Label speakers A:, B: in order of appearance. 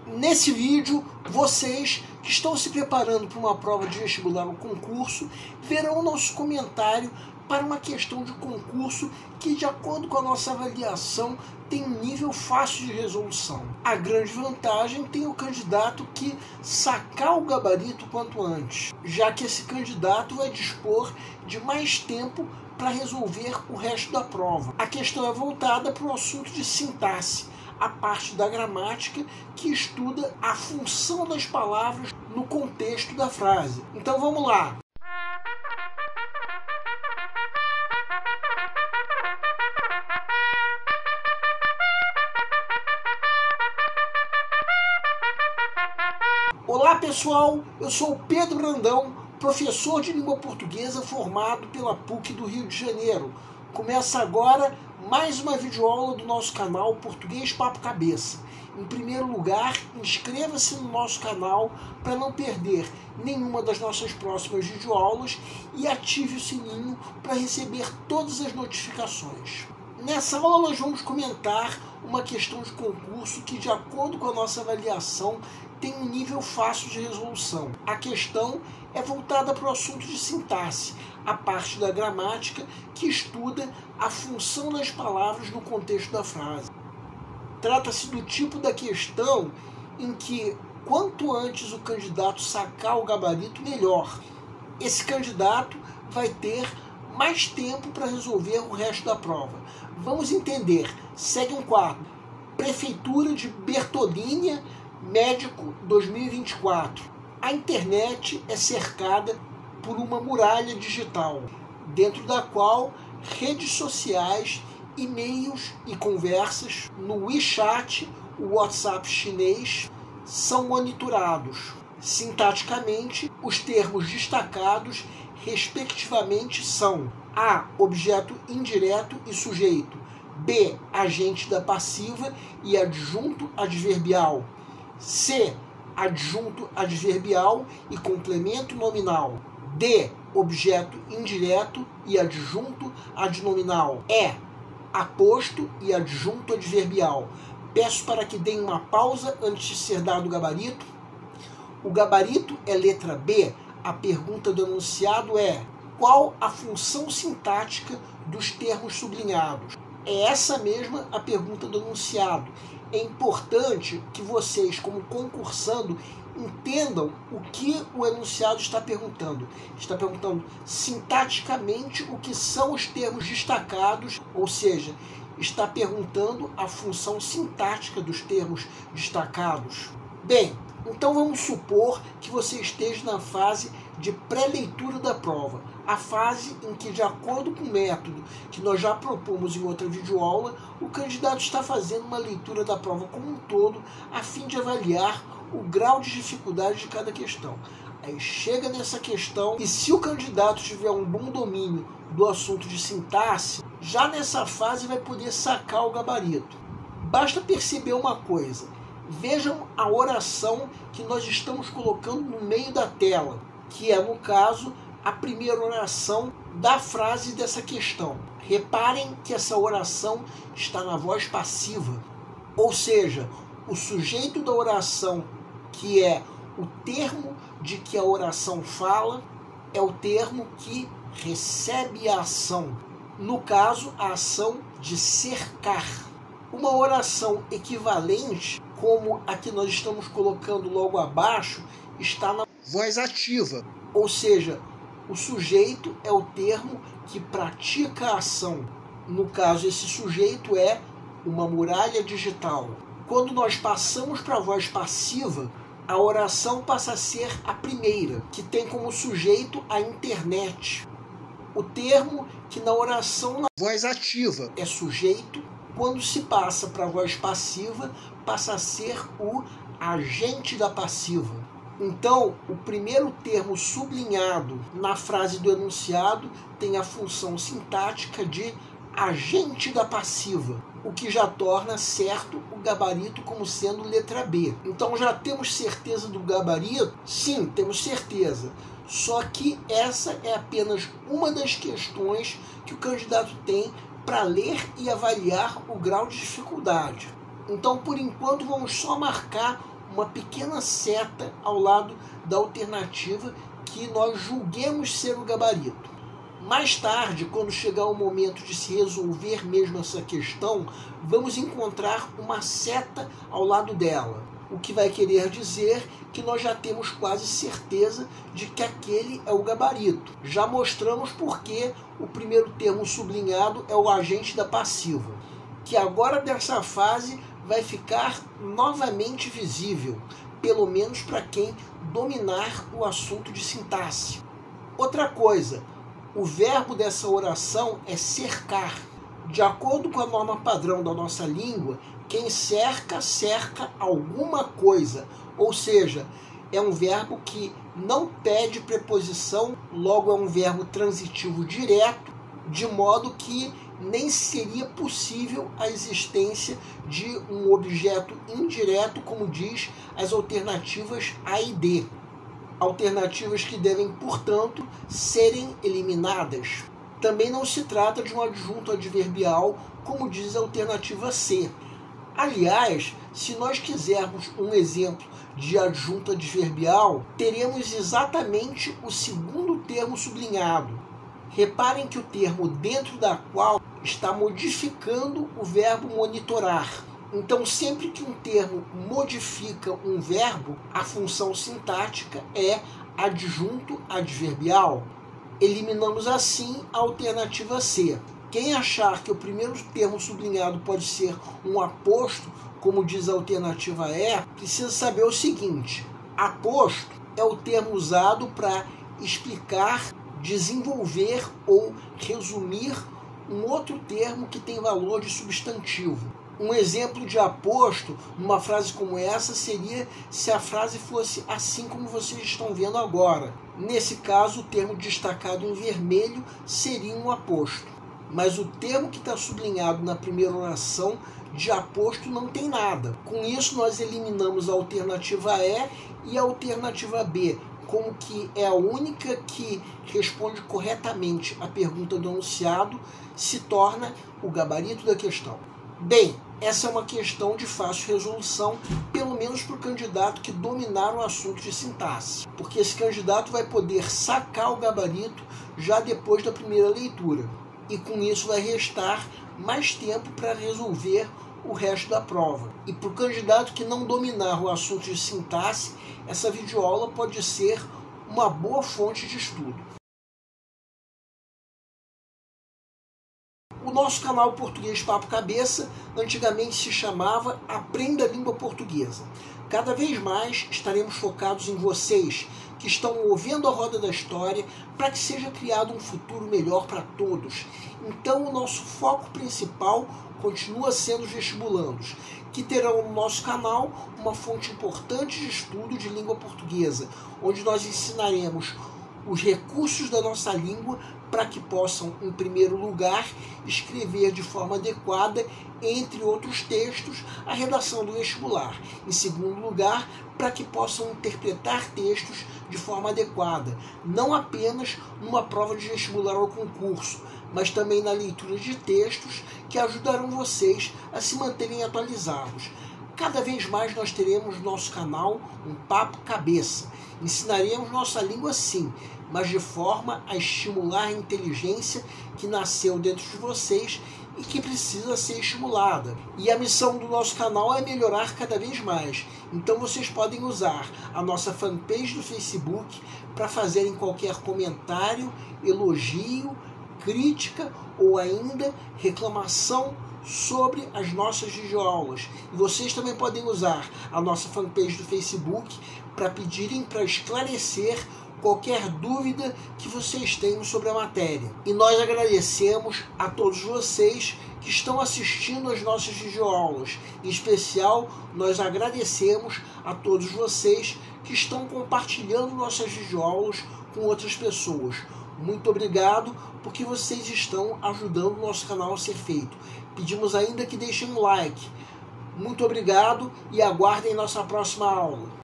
A: Nesse vídeo, vocês que estão se preparando para uma prova de vestibular ou concurso, verão nosso comentário para uma questão de concurso que, de acordo com a nossa avaliação, tem um nível fácil de resolução. A grande vantagem tem o candidato que sacar o gabarito quanto antes, já que esse candidato vai dispor de mais tempo para resolver o resto da prova. A questão é voltada para o assunto de sintaxe, a parte da gramática que estuda a função das palavras no contexto da frase. Então vamos lá! Olá pessoal, eu sou o Pedro Brandão, professor de língua portuguesa formado pela PUC do Rio de Janeiro. Começa agora mais uma videoaula do nosso canal Português Papo Cabeça. Em primeiro lugar, inscreva-se no nosso canal para não perder nenhuma das nossas próximas videoaulas e ative o sininho para receber todas as notificações. Nessa aula nós vamos comentar uma questão de concurso que, de acordo com a nossa avaliação, tem um nível fácil de resolução. A questão é voltada para o assunto de sintaxe, a parte da gramática que estuda a função das palavras no contexto da frase. Trata-se do tipo da questão em que, quanto antes o candidato sacar o gabarito, melhor. Esse candidato vai ter mais tempo para resolver o resto da prova. Vamos entender. Segue um quadro. Prefeitura de Bertolínia, Médico 2024. A internet é cercada por uma muralha digital, dentro da qual redes sociais, e-mails e conversas no WeChat, o WhatsApp chinês, são monitorados. Sintaticamente, os termos destacados, respectivamente, são A. Objeto indireto e sujeito, B. Agente da passiva e adjunto adverbial, C. Adjunto adverbial e complemento nominal, D. Objeto indireto e adjunto adnominal, E. Aposto e adjunto adverbial. Peço para que deem uma pausa antes de ser dado o gabarito. O gabarito é letra B. A pergunta do enunciado é: qual a função sintática dos termos sublinhados? É essa mesma a pergunta do enunciado. É importante que vocês, como concursando, entendam o que o enunciado está perguntando. Está perguntando sintaticamente o que são os termos destacados, ou seja, está perguntando a função sintática dos termos destacados. Bem, então vamos supor que você esteja na fase de pré-leitura da prova, a fase em que, de acordo com o método que nós já propomos em outra videoaula, o candidato está fazendo uma leitura da prova como um todo, a fim de avaliar o grau de dificuldade de cada questão. Aí chega nessa questão e, se o candidato tiver um bom domínio do assunto de sintaxe, já nessa fase vai poder sacar o gabarito. Basta perceber uma coisa: vejam a oração que nós estamos colocando no meio da tela, que é, no caso, a primeira oração da frase dessa questão. Reparem que essa oração está na voz passiva, ou seja, o sujeito da oração, que é o termo de que a oração fala, é o termo que recebe a ação. No caso, a ação de cercar. Uma oração equivalente, como a que nós estamos colocando logo abaixo, está na voz ativa, ou seja, o sujeito é o termo que pratica a ação. No caso, esse sujeito é uma muralha digital. Quando nós passamos para a voz passiva, a oração passa a ser a primeira, que tem como sujeito a internet. O termo que na oração na voz ativa é sujeito, quando se passa para a voz passiva, passa a ser o agente da passiva. Então, o primeiro termo sublinhado na frase do enunciado tem a função sintática de agente da passiva, o que já torna certo o gabarito como sendo letra B. Então já temos certeza do gabarito? Sim, temos certeza. Só que essa é apenas uma das questões que o candidato tem para ler e avaliar o grau de dificuldade. Então, por enquanto, vamos só marcar uma pequena seta ao lado da alternativa que nós julguemos ser o gabarito. Mais tarde, quando chegar o momento de se resolver mesmo essa questão, vamos encontrar uma seta ao lado dela, o que vai querer dizer que nós já temos quase certeza de que aquele é o gabarito. Já mostramos porque o primeiro termo sublinhado é o agente da passiva, que agora dessa fase vai ficar novamente visível, pelo menos para quem dominar o assunto de sintaxe. Outra coisa, o verbo dessa oração é cercar. De acordo com a norma padrão da nossa língua, quem cerca, cerca alguma coisa. Ou seja, é um verbo que não pede preposição, logo é um verbo transitivo direto, de modo que nem seria possível a existência de um objeto indireto, como diz as alternativas A e D. Alternativas que devem, portanto, serem eliminadas. Também não se trata de um adjunto adverbial, como diz a alternativa C. Aliás, se nós quisermos um exemplo de adjunto adverbial, teremos exatamente o segundo termo sublinhado. Reparem que o termo dentro da qual está modificando o verbo monitorar. Então, sempre que um termo modifica um verbo, a função sintática é adjunto adverbial. Eliminamos assim a alternativa C. Quem achar que o primeiro termo sublinhado pode ser um aposto, como diz a alternativa E, precisa saber o seguinte: aposto é o termo usado para explicar, desenvolver ou resumir um outro termo que tem valor de substantivo. Um exemplo de aposto numa frase como essa seria se a frase fosse assim como vocês estão vendo agora. Nesse caso, o termo destacado em vermelho seria um aposto. Mas o termo que está sublinhado na primeira oração de aposto não tem nada. Com isso, nós eliminamos a alternativa E e a alternativa B, como que é a única que responde corretamente à pergunta do enunciado, se torna o gabarito da questão. Bem, essa é uma questão de fácil resolução, pelo menos para o candidato que dominar o assunto de sintaxe, porque esse candidato vai poder sacar o gabarito já depois da primeira leitura, e com isso vai restar mais tempo para resolver o resto da prova. E para o candidato que não dominar o assunto de sintaxe, essa videoaula pode ser uma boa fonte de estudo. O nosso canal Português Papo Cabeça antigamente se chamava Aprenda a Língua Portuguesa. Cada vez mais estaremos focados em vocês que estão movendo a roda da história para que seja criado um futuro melhor para todos. Então o nosso foco principal continua sendo os vestibulandos, que terão no nosso canal uma fonte importante de estudo de língua portuguesa, onde nós ensinaremos os recursos da nossa língua para que possam, em primeiro lugar, escrever de forma adequada, entre outros textos, a redação do vestibular. Em segundo lugar, para que possam interpretar textos de forma adequada, não apenas numa prova de vestibular ou concurso, mas também na leitura de textos que ajudarão vocês a se manterem atualizados. Cada vez mais nós teremos no nosso canal um Papo Cabeça. Ensinaremos nossa língua sim, mas de forma a estimular a inteligência que nasceu dentro de vocês e que precisa ser estimulada. E a missão do nosso canal é melhorar cada vez mais. Então vocês podem usar a nossa fanpage do Facebook para fazerem qualquer comentário, elogio, crítica ou ainda reclamação sobre as nossas videoaulas. E vocês também podem usar a nossa fanpage do Facebook para pedirem para esclarecer qualquer dúvida que vocês tenham sobre a matéria. E nós agradecemos a todos vocês que estão assistindo às nossas videoaulas. Em especial, nós agradecemos a todos vocês que estão compartilhando nossas videoaulas com outras pessoas. Muito obrigado, porque vocês estão ajudando o nosso canal a ser feito. Pedimos ainda que deixem um like. Muito obrigado e aguardem nossa próxima aula.